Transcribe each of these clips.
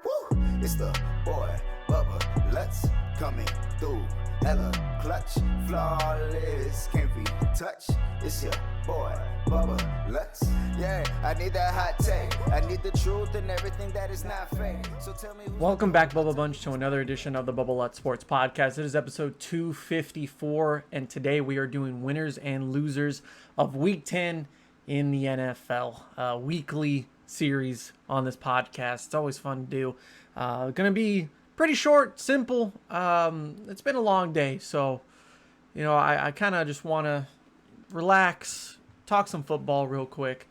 Woo! It's the boy, Bubba Lutz, coming through. Hella clutch, flawless, can't be touched. It's your boy, Bubba Lutz. Yeah, I need that hot take. I need the truth and everything that is not fake. So tell me. Welcome back, Bubba Bunch, to another edition of the Bubba Lutz Sports Podcast. It is episode 254, and today we are doing winners and losers of Week 10 in the NFL. A weekly series on this podcast. It's always fun to do. Going to be pretty short, simple. It's been a long day, so I kind of just want to relax, talk some football real quick,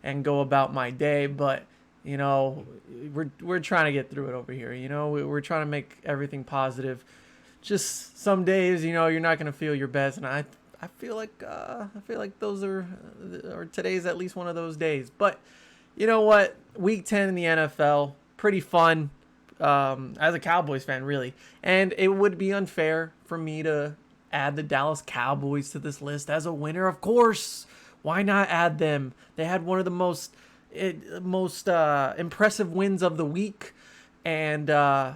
and go about my day. But we're trying to get through it over here. We're trying to make everything positive. Just some days, you're not going to feel your best, and I feel like those are, or today's at least one of those days. But you know what? Week 10 in the NFL, pretty fun. As a Cowboys fan, really. And it would be unfair for me to add the Dallas Cowboys to this list as a winner. Of course, why not add them? They had one of the most impressive wins of the week, and I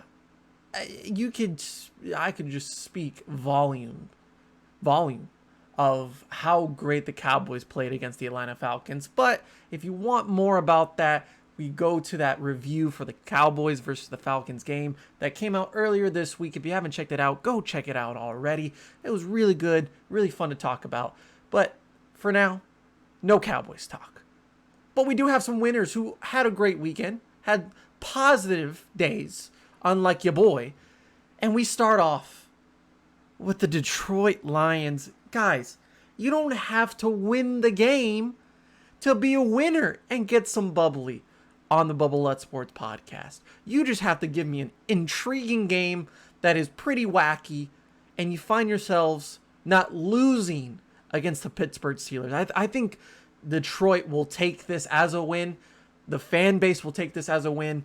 could just speak volume of how great the Cowboys played against the Atlanta Falcons. But if you want more about that, we go to that review for the Cowboys versus the Falcons game that came out earlier this week. If you haven't checked it out, go check it out already. It was really good, really fun to talk about. But for now, no Cowboys talk. But we do have some winners who had a great weekend, had positive days, unlike your boy. And we start off with the Detroit Lions. Guys, you don't have to win the game to be a winner and get some bubbly on the Bubba Lutz Sports Podcast. You just have to give me an intriguing game that is pretty wacky, and you find yourselves not losing against the Pittsburgh Steelers. I think Detroit will take this as a win. The fan base will take this as a win.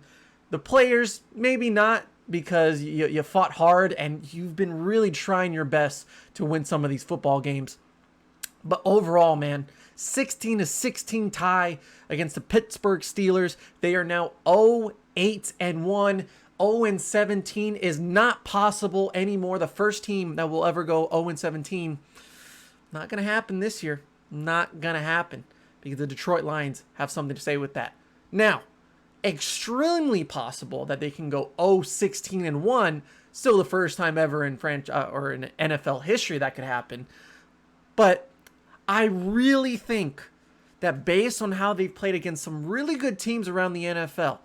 The players, maybe not, because you fought hard and you've been really trying your best to win some of these football games. But overall, man, 16-16 tie against the Pittsburgh Steelers. They are now 0-8-1. 0-17 is not possible anymore. The first team that will ever go 0-17. Not going to happen this year. Not going to happen, because the Detroit Lions have something to say with that. Now, extremely possible that they can go 0-16-1. Still the first time ever in or in NFL history that could happen. But I really think that based on how they've played against some really good teams around the NFL,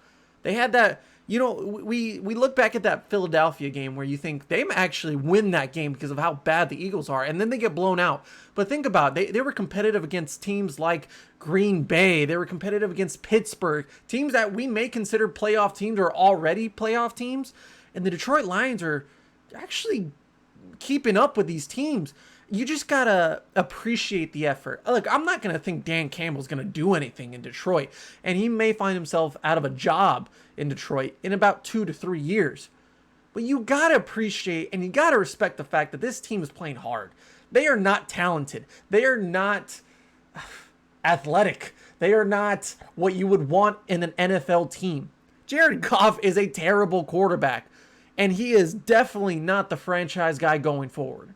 they had that, we look back at that Philadelphia game where you think they actually win that game because of how bad the Eagles are, and then they get blown out. But think about it, they were competitive against teams like Green Bay. They were competitive against Pittsburgh, teams that we may consider playoff teams or already playoff teams. And the Detroit Lions are actually keeping up with these teams. You just got to appreciate the effort. Look, I'm not going to think Dan Campbell's going to do anything in Detroit, and he may find himself out of a job in Detroit in about 2 to 3 years. But you got to appreciate and you got to respect the fact that this team is playing hard. They are not talented. They are not athletic. They are not what you would want in an NFL team. Jared Goff is a terrible quarterback, and he is definitely not the franchise guy going forward.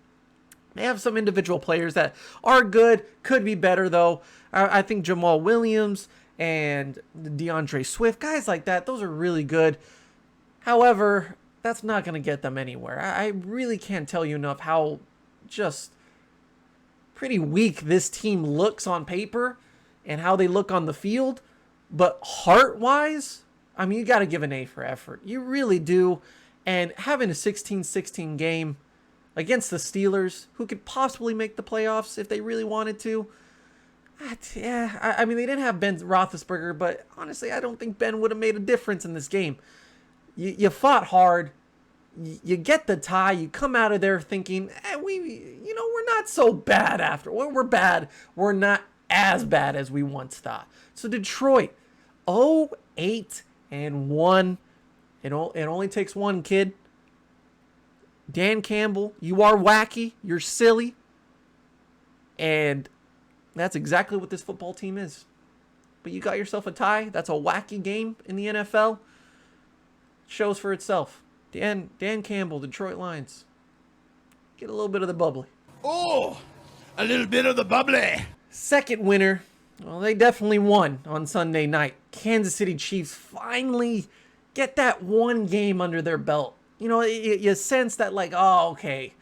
They have some individual players that are good, could be better though. I think Jamal Williams and DeAndre Swift, guys like that, those are really good. However, that's not going to get them anywhere. I really can't tell you enough how just pretty weak this team looks on paper and how they look on the field. But heart-wise, I mean, you got to give an A for effort. You really do. And having a 16-16 game against the Steelers, who could possibly make the playoffs if they really wanted to. I mean, they didn't have Ben Roethlisberger, but honestly, I don't think Ben would have made a difference in this game. You fought hard. You get the tie. You come out of there thinking, we're not so bad after. We're bad. We're not as bad as we once thought. So Detroit, 0-8-1. It only takes one, kid. Dan Campbell, you are wacky, you're silly, and that's exactly what this football team is. But you got yourself a tie. That's a wacky game in the NFL. shows for itself. Dan Campbell, Detroit Lions. Get a little bit of the bubbly. Oh, a little bit of the bubbly. Second winner. Well, they definitely won on Sunday night. Kansas City Chiefs finally get that one game under their belt. You know, you sense that, like, oh, okay.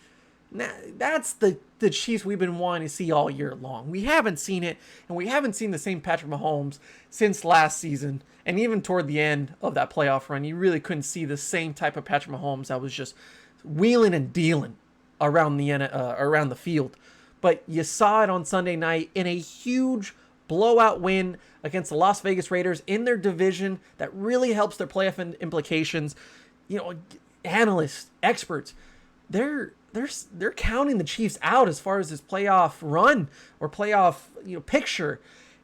Now, that's the Chiefs we've been wanting to see all year long. We haven't seen it, and we haven't seen the same Patrick Mahomes since last season. And even toward the end of that playoff run, you really couldn't see the same type of Patrick Mahomes that was just wheeling and dealing around the field. But you saw it on Sunday night in a huge blowout win against the Las Vegas Raiders in their division that really helps their playoff implications. You know, analysts, experts, they're counting the Chiefs out as far as this playoff run or playoff, picture.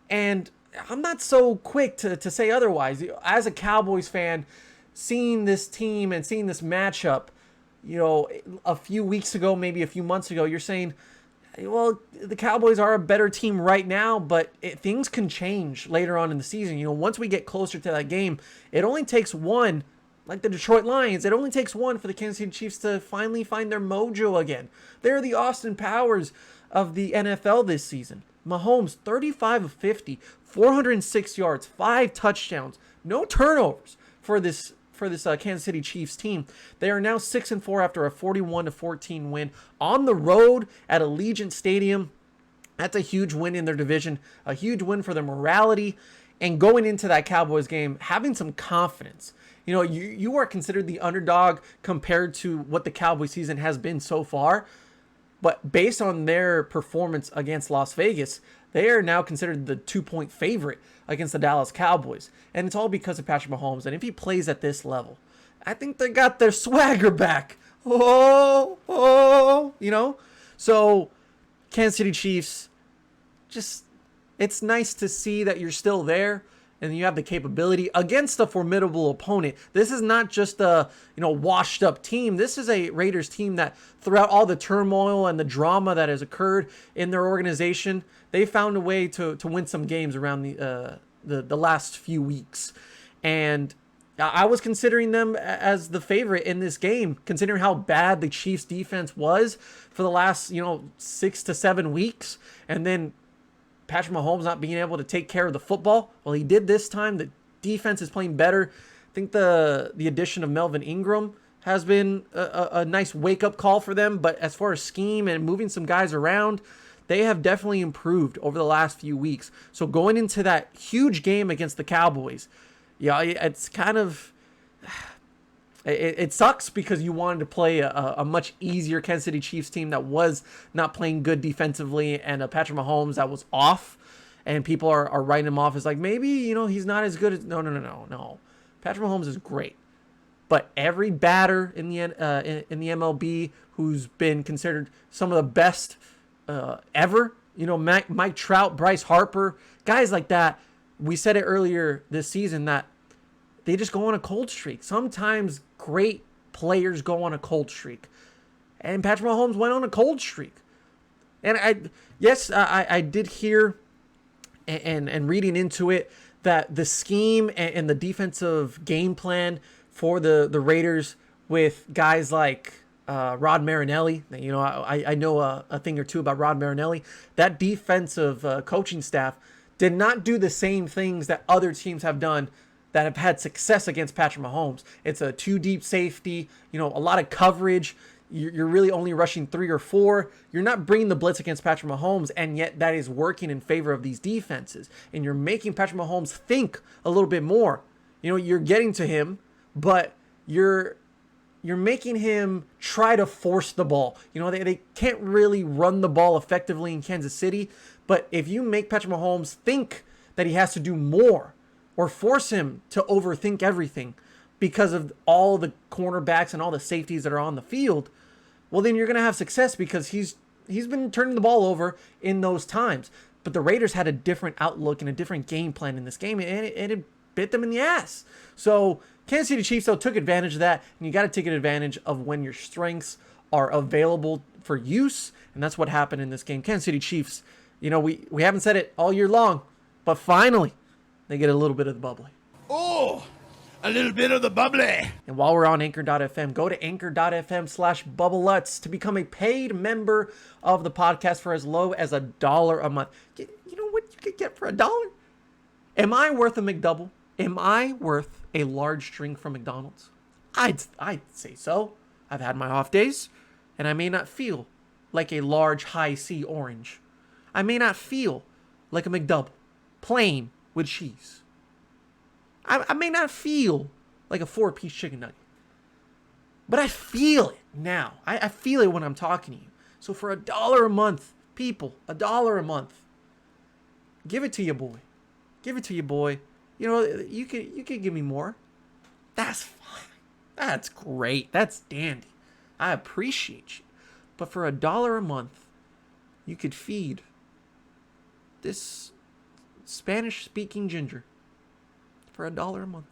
And I'm not so quick to say otherwise. As a Cowboys fan, seeing this team and seeing this matchup, a few weeks ago, maybe a few months ago, you're saying, well, the Cowboys are a better team right now, but things can change later on in the season. Once we get closer to that game, it only takes one, like the Detroit Lions, it only takes one for the Kansas City Chiefs to finally find their mojo again. They're the Austin Powers of the NFL this season. Mahomes, 35 of 50, 406 yards, 5 touchdowns, no turnovers for this Kansas City Chiefs team. They are now 6-4 after a 41-14 win on the road at Allegiant Stadium. That's a huge win in their division, a huge win for their morality, and going into that Cowboys game, having some confidence. You are considered the underdog compared to what the Cowboys season has been so far, but based on their performance against Las Vegas, they are now considered the 2-point favorite against the Dallas Cowboys. And it's all because of Patrick Mahomes. And if he plays at this level, I think they got their swagger back. So Kansas City Chiefs, it's nice to see that you're still there and you have the capability against a formidable opponent. This is not just a washed up team. This is a Raiders team that throughout all the turmoil and the drama that has occurred in their organization, they found a way to win some games around the last few weeks. And I was considering them as the favorite in this game, considering how bad the Chiefs defense was for the last 6 to 7 weeks, and then Patrick Mahomes not being able to take care of the football. Well, he did this time. The defense is playing better. I think the addition of Melvin Ingram has been a nice wake-up call for them. But as far as scheme and moving some guys around, they have definitely improved over the last few weeks. So going into that huge game against the Cowboys, it's kind of... It sucks because you wanted to play a much easier Kansas City Chiefs team that was not playing good defensively, and a Patrick Mahomes that was off, and people are writing him off as like, maybe, he's not as good as... No. Patrick Mahomes is great. But every batter in the MLB who's been considered some of the best ever, Mike Trout, Bryce Harper, guys like that, we said it earlier this season that they just go on a cold streak. Sometimes great players go on a cold streak. And Patrick Mahomes went on a cold streak. And I did hear and reading into it that the scheme and the defensive game plan for the Raiders with guys like Rod Marinelli, I know a thing or two about Rod Marinelli. That defensive coaching staff did not do the same things that other teams have done that have had success against Patrick Mahomes. It's a 2 deep safety, a lot of coverage. You're really only rushing 3 or 4. You're not bringing the blitz against Patrick Mahomes, and yet that is working in favor of these defenses. And you're making Patrick Mahomes think a little bit more. You're getting to him, but you're making him try to force the ball. They can't really run the ball effectively in Kansas City, but if you make Patrick Mahomes think that he has to do more, or force him to overthink everything because of all the cornerbacks and all the safeties that are on the field, well, then you're going to have success because he's been turning the ball over in those times. But the Raiders had a different outlook and a different game plan in this game, and it bit them in the ass. So Kansas City Chiefs, though, took advantage of that, and you got to take advantage of when your strengths are available for use, and that's what happened in this game. Kansas City Chiefs, we haven't said it all year long, but finally, they get a little bit of the bubbly. Oh, A little bit of the bubbly. And while we're on Anchor.fm, go to Anchor.fm/Bubba Lutz to become a paid member of the podcast for as low as $1 a month. You know what you could get for $1? Am I worth a McDouble? Am I worth a large drink from McDonald's? I'd say so. I've had my off days, and I may not feel like a large high C orange. I may not feel like a McDouble, plain with cheese. I may not feel like a 4-piece chicken nugget, but I feel it now. I feel it when I'm talking to you. So for $1 a month, people, $1 a month, give it to your boy. Give it to your boy. You know, you could give me more. That's fine. That's great. That's dandy. I appreciate you. But for $1 a month, you could feed this Spanish-speaking ginger for $1 a month.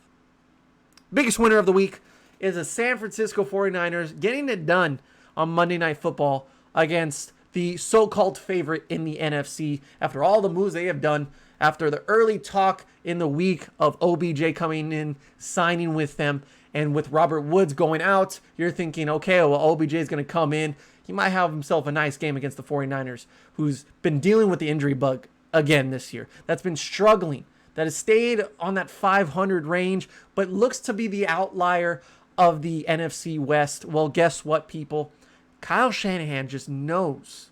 Biggest winner of the week is the San Francisco 49ers getting it done on Monday Night Football against the so-called favorite in the NFC after all the moves they have done, after the early talk in the week of OBJ coming in, signing with them, and with Robert Woods going out, you're thinking, okay, well, OBJ is going to come in. He might have himself a nice game against the 49ers, who's been dealing with the injury bug again this year. That's been struggling. That has stayed on that 500 range, but looks to be the outlier of the NFC West. Well, guess what, people? Kyle Shanahan just knows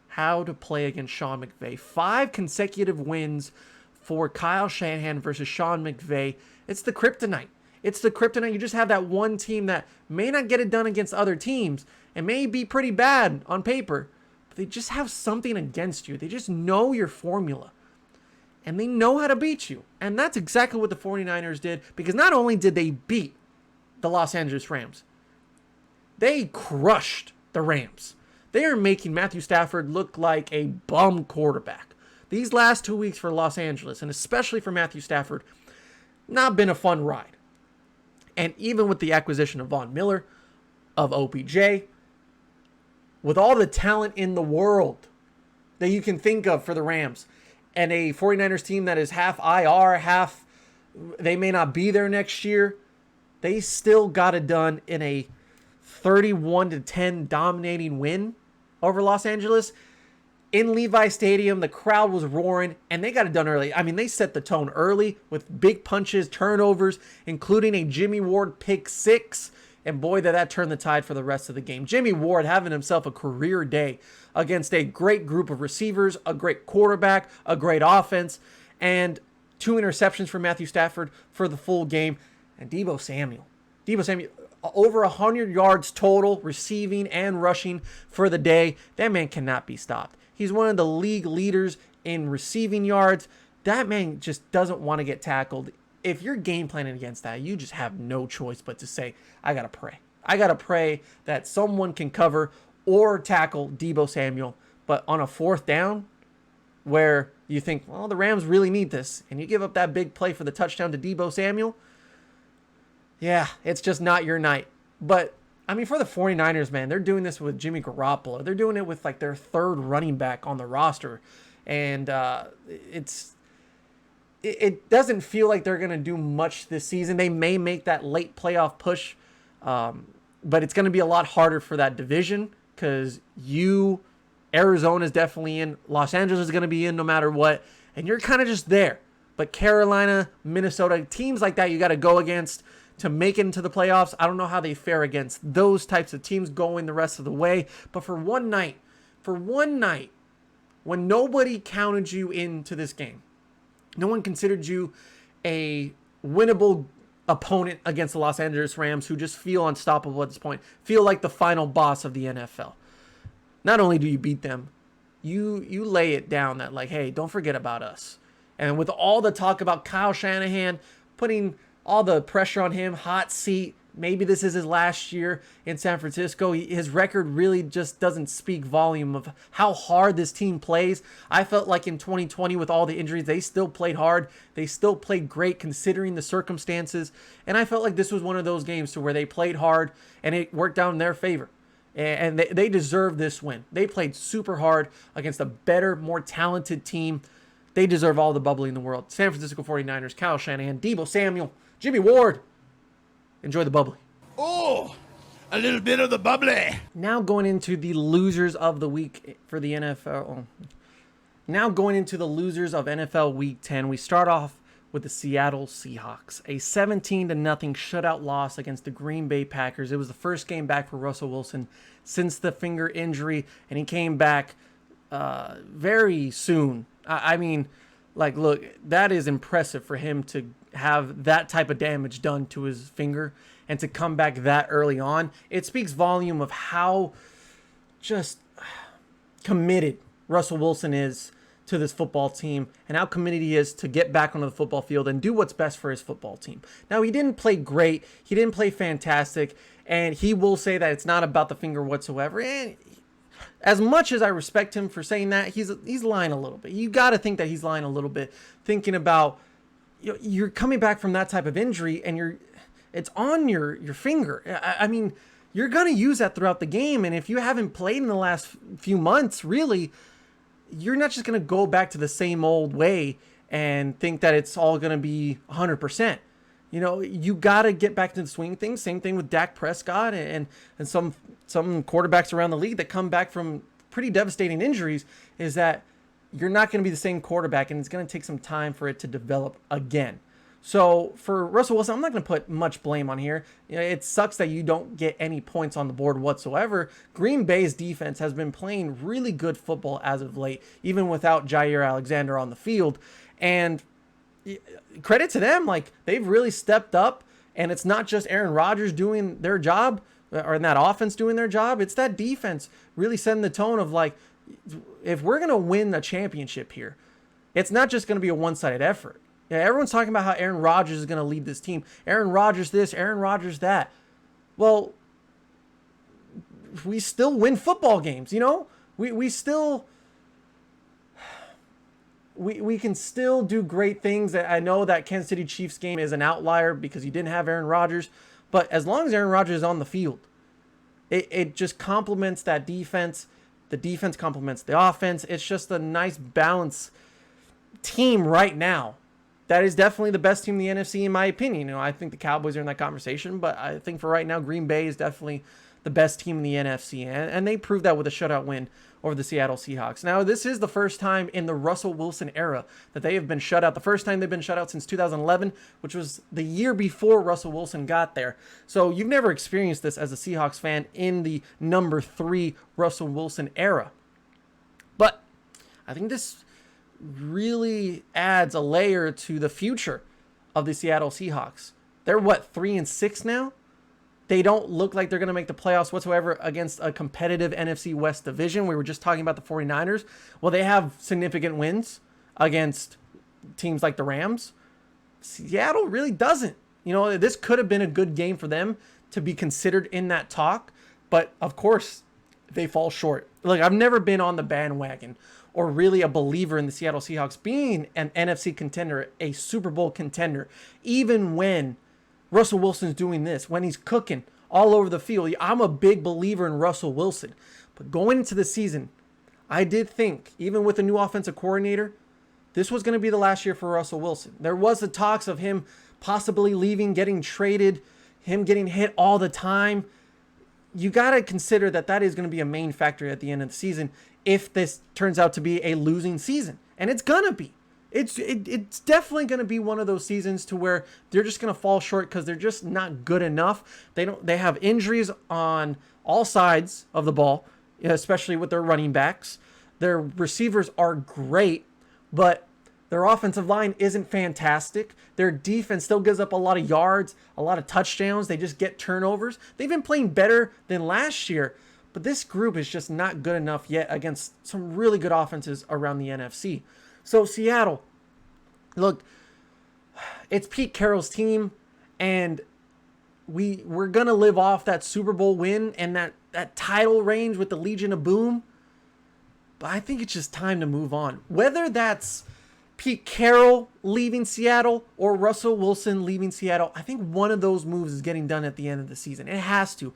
how to play against Sean McVay. 5 consecutive wins for Kyle Shanahan versus Sean McVay. It's the kryptonite. It's the kryptonite. You just have that one team that may not get it done against other teams and may be pretty bad on paper, but they just have something against you. They just know your formula. And they know how to beat you. And that's exactly what the 49ers did. Because not only did they beat the Los Angeles Rams, they crushed the Rams. They are making Matthew Stafford look like a bum quarterback. These last 2 weeks for Los Angeles, and especially for Matthew Stafford, not been a fun ride. And even with the acquisition of Von Miller, of OBJ, with all the talent in the world that you can think of for the Rams, and a 49ers team that is half IR, half they may not be there next year, they still got it done in a 31-10 dominating win over Los Angeles. In Levi Stadium, the crowd was roaring, and they got it done early. I mean, they set the tone early with big punches, turnovers, including a Jimmy Ward pick 6. And boy, did that turn the tide for the rest of the game. Jimmy Ward having himself a career day against a great group of receivers, a great quarterback, a great offense, and 2 interceptions for Matthew Stafford for the full game. And Deebo Samuel, over 100 yards total, receiving and rushing for the day. That man cannot be stopped. He's one of the league leaders in receiving yards. That man just doesn't want to get tackled. If you're game planning against that, you just have no choice but to say, I got to pray. I got to pray that someone can cover or tackle Deebo Samuel. But on a 4th down, where you think, well, the Rams really need this, and you give up that big play for the touchdown to Deebo Samuel, yeah, it's just not your night. But, I mean, for the 49ers, man, they're doing this with Jimmy Garoppolo. They're doing it with, like, their 3rd running back on the roster. And it doesn't feel like they're going to do much this season. They may make that late playoff push, but it's going to be a lot harder for that division because Arizona is definitely in. Los Angeles is going to be in no matter what, and you're kind of just there. But Carolina, Minnesota, teams like that you got to go against to make it into the playoffs. I don't know how they fare against those types of teams going the rest of the way. But for one night, when nobody counted you into this game, no one considered you a winnable opponent against the Los Angeles Rams, who just feel unstoppable at this point, feel like the final boss of the NFL. Not only do you beat them, you lay it down that, like, hey, don't forget about us. And with all the talk about Kyle Shanahan, putting all the pressure on him, hot seat, maybe this is his last year in San Francisco. His record really just doesn't speak volume of how hard this team plays. I felt like in 2020 with all the injuries, they still played hard. They still played great considering the circumstances. And I felt like this was one of those games to where they played hard and it worked out in their favor. And they deserve this win. They played super hard against a better, more talented team. They deserve all the bubbly in the world. San Francisco 49ers, Kyle Shanahan, Deebo Samuel, Jimmy Ward. Enjoy the bubbly. Oh, a little bit of the bubbly. Now going into the losers of the week for the NFL. Now going into the losers of NFL Week 10, we start off with the Seattle Seahawks. A 17-0 shutout loss against the Green Bay Packers. It was the first game back for Russell Wilson since the finger injury, and he came back very soon. I mean, like, look, that is impressive for him to have that type of damage done to his finger and to come back that early on. It speaks volume of how just committed Russell Wilson is to this football team and how committed he is to get back onto the football field and do what's best for his football team. Now, he didn't play great. He didn't play fantastic. And he will say that it's not about the finger whatsoever. And as much as I respect him for saying that, he's lying a little bit. You got to think that he's lying a little bit, thinking about, you're coming back from that type of injury and it's on your finger. I mean, you're going to use that throughout the game. And if you haven't played in the last few months, really, you're not just going to go back to the same old way and think that it's all going to be 100%. You got to get back to the swing thing. Same thing with Dak Prescott and some quarterbacks around the league that come back from pretty devastating injuries, is that you're not going to be the same quarterback, and it's going to take some time for it to develop again. So for Russell Wilson, I'm not going to put much blame on here. It sucks that you don't get any points on the board whatsoever. Green Bay's defense has been playing really good football as of late, even without Jair Alexander on the field. And credit to them, like, they've really stepped up. And it's not just Aaron Rodgers doing their job or in that offense doing their job. It's that defense really setting the tone of, like, if we're going to win a championship here, it's not just going to be a one-sided effort. Everyone's talking about how Aaron Rodgers is going to lead this team. Aaron Rodgers this, Aaron Rodgers that. Well, we still win football games, We still... We can still do great things. I know that Kansas City Chiefs game is an outlier because you didn't have Aaron Rodgers. But as long as Aaron Rodgers is on the field, it just complements that defense. The defense complements the offense. It's just a nice balanced team right now. That is definitely the best team in the NFC, in my opinion. I think the Cowboys are in that conversation, but I think for right now, Green Bay is definitely the best team in the NFC, and they proved that with a shutout win over the Seattle Seahawks. Now, this is the first time in the Russell Wilson era that they have been shut out. The first time they've been shut out since 2011, which was the year before Russell Wilson got there. So you've never experienced this as a Seahawks fan in the number 3 Russell Wilson era. But I think this really adds a layer to the future of the Seattle Seahawks. They're 3-6 now? They don't look like they're going to make the playoffs whatsoever against a competitive NFC West division. We were just talking about the 49ers. Well, they have significant wins against teams like the Rams. Seattle really doesn't. This could have been a good game for them to be considered in that talk, but of course they fall short. Look, I've never been on the bandwagon or really a believer in the Seattle Seahawks being an NFC contender, a Super Bowl contender, even when Russell Wilson's doing this, when he's cooking all over the field. I'm a big believer in Russell Wilson. But going into the season, I did think, even with a new offensive coordinator, this was going to be the last year for Russell Wilson. There was the talks of him possibly leaving, getting traded, him getting hit all the time. You got to consider that is going to be a main factor at the end of the season if this turns out to be a losing season. And it's going to be. It's definitely going to be one of those seasons to where they're just going to fall short because they're just not good enough. They have injuries on all sides of the ball, especially with their running backs. Their receivers are great, but their offensive line isn't fantastic. Their defense still gives up a lot of yards, a lot of touchdowns. They just get turnovers. They've been playing better than last year, but this group is just not good enough yet against some really good offenses around the NFC. So Seattle, look, it's Pete Carroll's team, and we're going to live off that Super Bowl win and that title range with the Legion of Boom. But I think it's just time to move on. Whether that's Pete Carroll leaving Seattle or Russell Wilson leaving Seattle, I think one of those moves is getting done at the end of the season. It has to.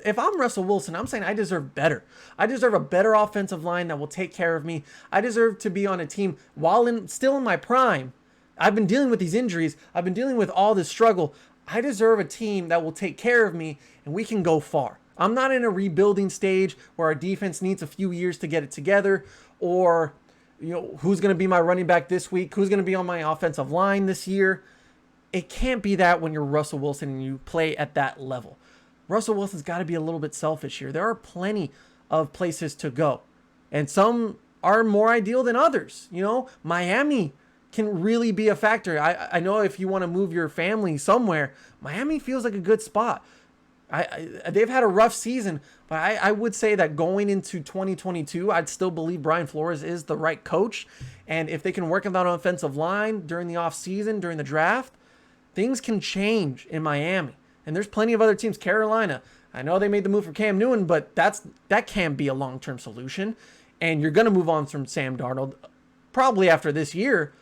If I'm Russell Wilson, I'm saying I deserve better. I deserve a better offensive line that will take care of me. I deserve to be on a team while still in my prime. I've been dealing with these injuries. I've been dealing with all this struggle. I deserve a team that will take care of me and we can go far. I'm not in a rebuilding stage where our defense needs a few years to get it together, or who's going to be my running back this week, who's going to be on my offensive line this year. It can't be that when you're Russell Wilson and you play at that level. Russell Wilson's got to be a little bit selfish here. There are plenty of places to go, and some are more ideal than others. Miami can really be a factor. I know if you want to move your family somewhere, Miami feels like a good spot. They've had a rough season, but I would say that going into 2022, I'd still believe Brian Flores is the right coach. And if they can work on that offensive line during the offseason, during the draft, things can change in Miami. And there's plenty of other teams. Carolina, I know they made the move for Cam Newton, but that can't be a long-term solution. And you're going to move on from Sam Darnold probably after this year.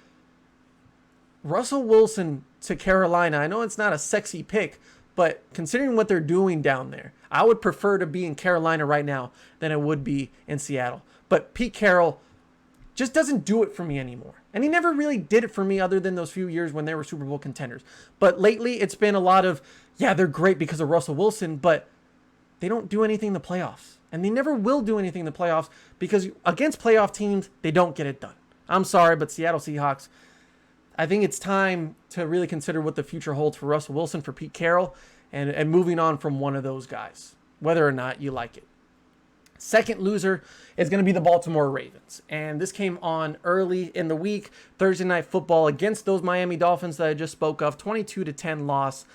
Russell Wilson to Carolina, I know it's not a sexy pick, but considering what they're doing down there, I would prefer to be in Carolina right now than it would be in Seattle. But Pete Carroll just doesn't do it for me anymore. And he never really did it for me other than those few years when they were Super Bowl contenders. But lately, it's been a lot of, they're great because of Russell Wilson, but they don't do anything in the playoffs. And they never will do anything in the playoffs because against playoff teams, they don't get it done. I'm sorry, but Seattle Seahawks, I think it's time to really consider what the future holds for Russell Wilson, for Pete Carroll, and moving on from one of those guys, whether or not you like it. Second loser is going to be the Baltimore Ravens. And this came on early in the week, Thursday Night Football, against those Miami Dolphins that I just spoke of, 22-10 loss.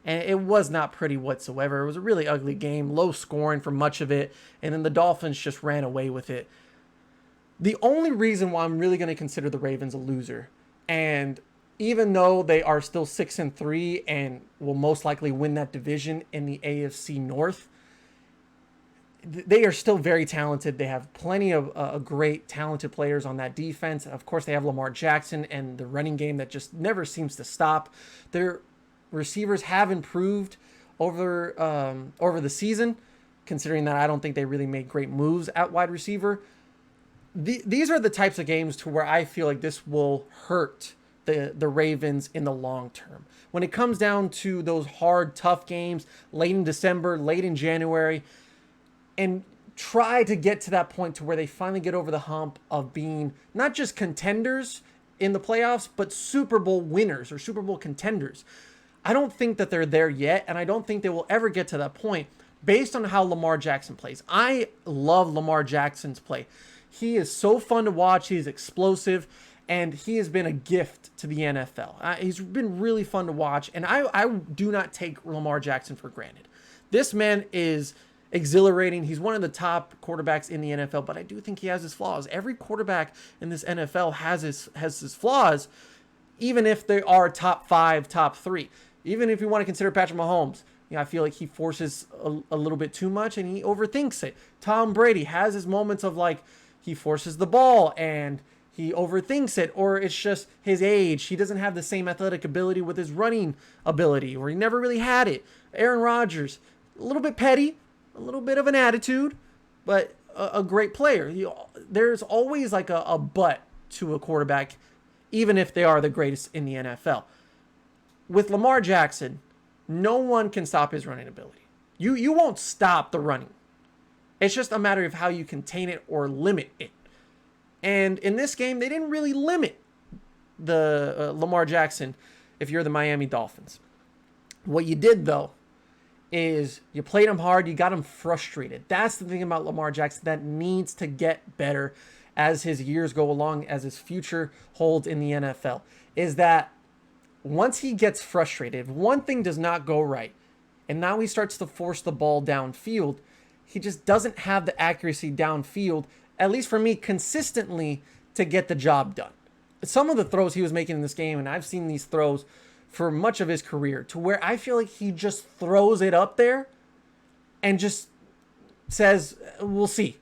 And it was not pretty whatsoever. It was a really ugly game, low scoring for much of it, and then the Dolphins just ran away with it. The only reason why I'm really going to consider the Ravens a loser, and even though they are still 6-3 and will most likely win that division in the AFC North, they are still very talented. They have plenty of great, talented players on that defense. Of course, they have Lamar Jackson and the running game that just never seems to stop. Their receivers have improved over the season, considering that I don't think they really made great moves at wide receiver. These are the types of games to where I feel like this will hurt the Ravens in the long term. When it comes down to those hard, tough games late in December, late in January, and try to get to that point to where they finally get over the hump of being not just contenders in the playoffs, but Super Bowl winners or Super Bowl contenders. I don't think that they're there yet, and I don't think they will ever get to that point based on how Lamar Jackson plays. I love Lamar Jackson's play. He is so fun to watch. He's explosive, and he has been a gift to the NFL. He's been really fun to watch, and I do not take Lamar Jackson for granted. This man is exhilarating. He's one of the top quarterbacks in the NFL, but I do think he has his flaws. Every quarterback in this NFL has his flaws, even if they are top 5, top 3. Even if you want to consider Patrick Mahomes, I feel like he forces a little bit too much and he overthinks it. Tom Brady has his moments of he forces the ball and he overthinks it, or it's just his age. He doesn't have the same athletic ability with his running ability, or he never really had it. Aaron Rodgers, a little bit petty, a little bit of an attitude, but a great player. There's always a but to a quarterback, even if they are the greatest in the NFL. With Lamar Jackson, no one can stop his running ability. You won't stop the running. It's just a matter of how you contain it or limit it. And in this game, they didn't really limit the Lamar Jackson if you're the Miami Dolphins. What you did, though, is you played him hard, you got him frustrated. That's the thing about Lamar Jackson that needs to get better as his years go along, as his future holds in the NFL, is that once he gets frustrated, if one thing does not go right, and now he starts to force the ball downfield, he just doesn't have the accuracy downfield, at least for me, consistently to get the job done. Some of the throws he was making in this game, and I've seen these throws for much of his career, to where I feel like he just throws it up there and just says, we'll see.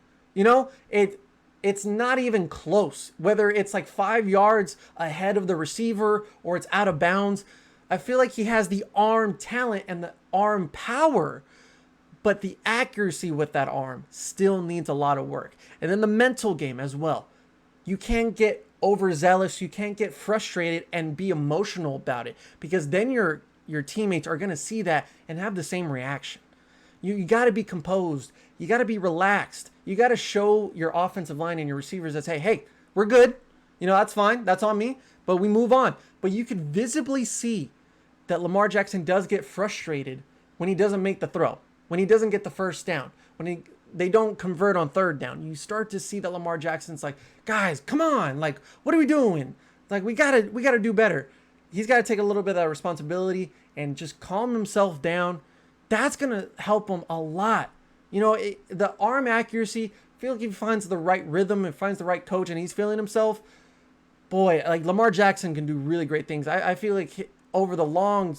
It's not even close. Whether it's 5 yards ahead of the receiver or it's out of bounds, I feel like he has the arm talent and the arm power, but the accuracy with that arm still needs a lot of work. And then the mental game as well. You can't get overzealous. You can't get frustrated and be emotional about it, because then you're your teammates are going to see that and have the same reaction. You got to be composed. You got to be relaxed. You got to show your offensive line and your receivers that say, hey, we're good. That's fine. That's on me. But we move on. But you can visibly see that Lamar Jackson does get frustrated when he doesn't make the throw, when he doesn't get the first down, when they don't convert on third down. You start to see that Lamar Jackson's like, guys, come on. Like, what are we doing? Like, we gotta do better. He's got to take a little bit of that responsibility and just calm himself down. That's going to help him a lot. The arm accuracy, I feel like if he finds the right rhythm and finds the right coach and he's feeling himself, boy, like Lamar Jackson can do really great things. I feel like over the long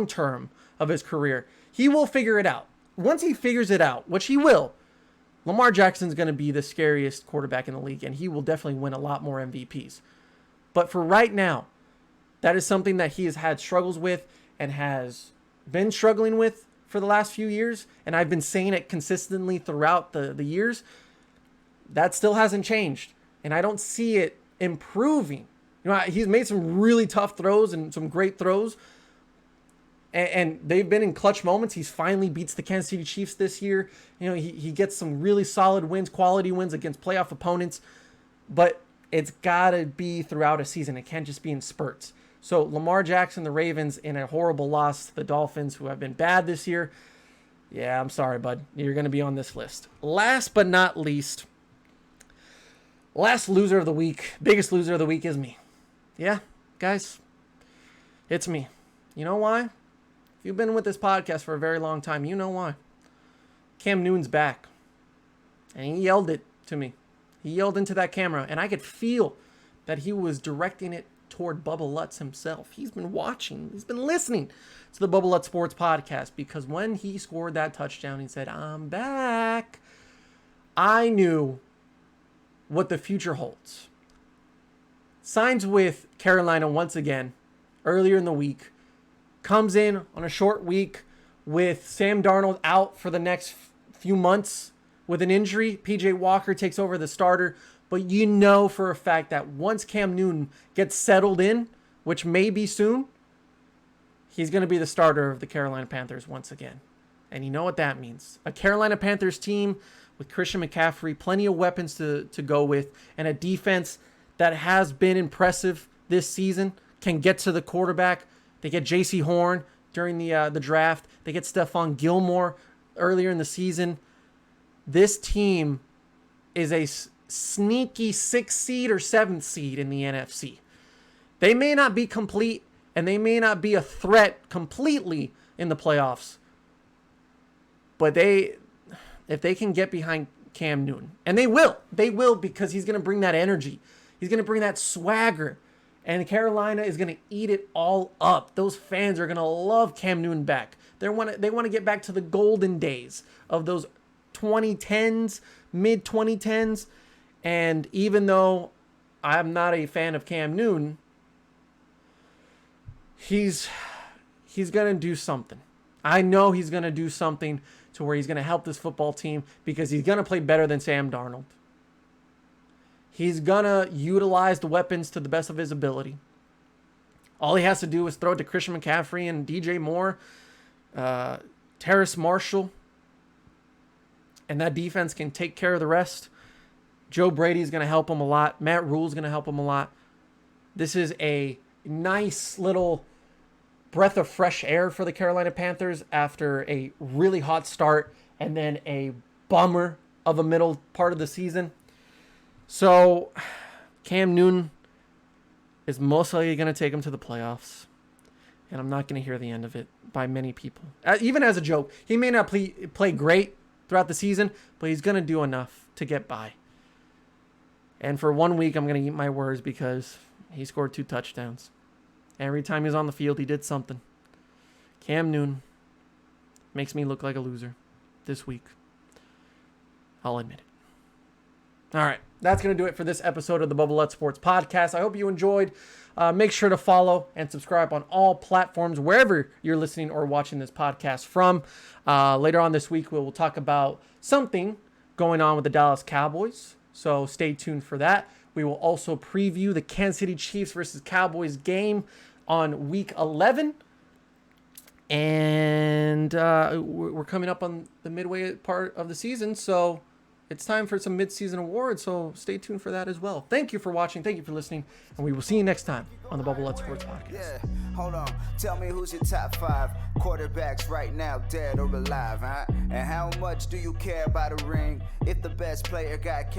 term of his career, he will figure it out. Once he figures it out, which he will, Lamar Jackson's going to be the scariest quarterback in the league, and he will definitely win a lot more MVPs. But for right now, that is something that he has had struggles with and has been struggling with for the last few years, and I've been saying it consistently throughout the years. That still hasn't changed, and I don't see it improving. He's made some really tough throws and some great throws, and they've been in clutch moments. He's finally beats the Kansas City Chiefs this year. He gets some really solid wins, quality wins against playoff opponents, but it's got to be throughout a season. It can't just be in spurts. So Lamar Jackson, the Ravens, in a horrible loss to the Dolphins, who have been bad this year. Yeah, I'm sorry, bud. You're going to be on this list. Last but not least, last loser of the week, biggest loser of the week is me. Yeah, guys, it's me. You know why? If you've been with this podcast for a very long time, you know why. Cam Newton's back. And he yelled it to me. He yelled into that camera, and I could feel that he was directing it toward Bubba Lutz himself. He's been watching. He's been listening to the Bubba Lutz Sports Podcast, because when he scored that touchdown, he said, I'm back. I knew what the future holds. Signs with Carolina once again earlier in the week. Comes in on a short week with Sam Darnold out for the next few months with an injury. PJ Walker takes over the starter. But you know for a fact that once Cam Newton gets settled in, which may be soon, he's going to be the starter of the Carolina Panthers once again. And you know what that means. A Carolina Panthers team with Christian McCaffrey, plenty of weapons to go with, and a defense that has been impressive this season, can get to the quarterback. They get J.C. Horn during the draft. They get Stephon Gilmore earlier in the season. This team is a sneaky 6th seed or 7th seed in the NFC. They may not be complete, and they may not be a threat completely in the playoffs, but if they can get behind Cam Newton, and they will, because he's going to bring that energy. He's going to bring that swagger, and Carolina is going to eat it all up. Those fans are going to love Cam Newton back. They want to get back to the golden days of those 2010s, mid 2010s. And even though I'm not a fan of Cam Newton, he's going to do something. I know he's going to do something to where he's going to help this football team, because he's going to play better than Sam Darnold. He's going to utilize the weapons to the best of his ability. All he has to do is throw it to Christian McCaffrey and DJ Moore, Terrace Marshall, and that defense can take care of the rest. Joe Brady's going to help him a lot. Matt Rule's going to help him a lot. This is a nice little breath of fresh air for the Carolina Panthers after a really hot start and then a bummer of a middle part of the season. So Cam Newton is most likely going to take him to the playoffs, and I'm not going to hear the end of it by many people. Even as a joke, he may not play great throughout the season, but he's going to do enough to get by. And for 1 week, I'm going to eat my words, because he scored 2 touchdowns. Every time he was on the field, he did something. Cam Newton makes me look like a loser this week. I'll admit it. All right, that's going to do it for this episode of the Bubba Lutz Sports Podcast. I hope you enjoyed. Make sure to follow and subscribe on all platforms, wherever you're listening or watching this podcast from. Later on this week, we'll talk about something going on with the Dallas Cowboys. So stay tuned for that. We will also preview the Kansas City Chiefs versus Cowboys game on week 11. And we're coming up on the midway part of the season, so it's time for some mid-season awards, so stay tuned for that as well. Thank you for watching. Thank you for listening, and we will see you next time on the Bubba Lutz Sports Podcast. Yeah, hold on. Tell me who's your top 5 quarterbacks right now, dead or alive, huh? And how much do you care about a ring if the best player got